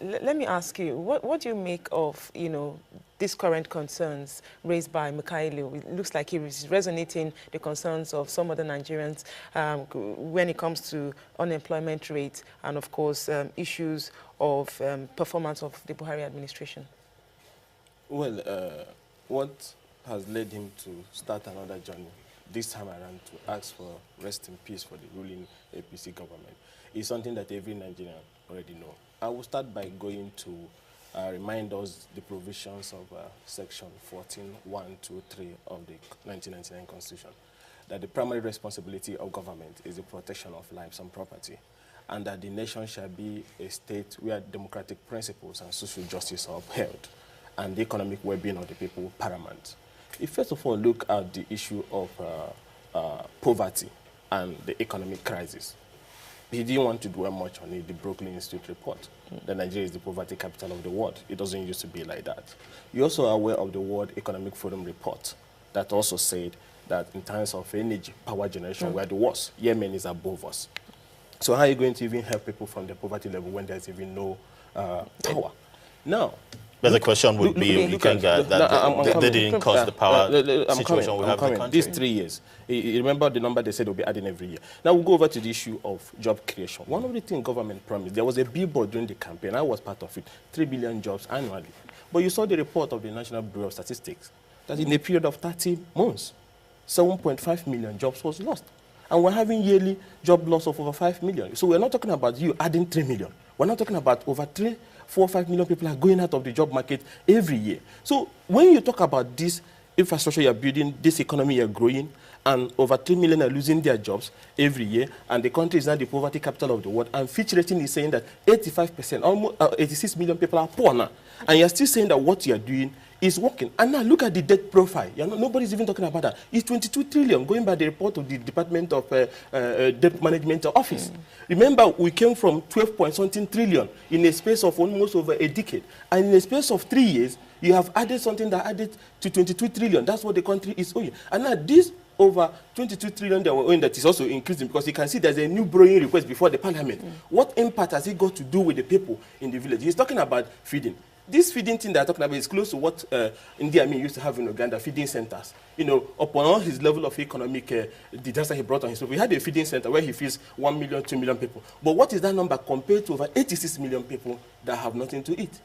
let me ask you, what do you make of, these current concerns raised by Mikhailo? It looks like he is resonating the concerns of some other Nigerians when it comes to unemployment rate and, of course, issues of performance of the Buhari administration. Well, what has led him to start another journey this time around to ask for rest in peace for the ruling APC government is something that every Nigerian already know. I will start by going to remind us the provisions of section 14(1), 2, 3 of the 1999 Constitution, that the primary responsibility of government is the protection of lives and property, and that the nation shall be a state where democratic principles and social justice are upheld, and the economic well-being of the people paramount. If first of all look at the issue of poverty and the economic crisis, he didn't want to dwell much on it, the Brooklyn Institute report, that Nigeria is the poverty capital of the world. It doesn't used to be like that. You're also aware of the World Economic Forum report that also said that in terms of energy, power generation, we're the worst. Yemen is above us. So how are you going to even help people from the poverty level when there's even no power? Now, but the question would be, Ikenga, that they didn't cause the power situation we have in the country. These 3 years, you remember the number they said will be adding every year. Now we'll go over to the issue of job creation. One of the things government promised, there was a billboard during the campaign, I was part of it, 3 billion jobs annually. But you saw the report of the National Bureau of Statistics, that in a period of 30 months, 7.5 million jobs was lost. And we're having yearly job loss of over 5 million. So we're not talking about you adding 3 million. We're not talking about over 4 or 5 million people are going out of the job market every year. So when you talk about this infrastructure you're building, this economy you're growing, and over 3 million are losing their jobs every year, and the country is now the poverty capital of the world, and Fitch rating is saying that 85%, almost 86 million people are poor now, and you're still saying that what you're doing is working. And now look at the debt profile. Nobody's even talking about that. It's 22 trillion, going by the report of the Department of Debt Management Office. Remember, we came from 12-point-something trillion in a space of almost over a decade. And in a space of 3 years, you have added something that added to 22 trillion. That's what the country is owing. And now this over 22 trillion that we're owing that is also increasing, because you can see there's a new borrowing request before the parliament. What impact has it got to do with the people in the village? He's talking about feeding. This feeding thing that I'm talking about is close to what Idi Amin used to have in Uganda, feeding centers. Upon all his level of economic disaster he brought on himself, we had a feeding center where he feeds 1 million, 2 million people. But what is that number compared to over 86 million people that have nothing to eat?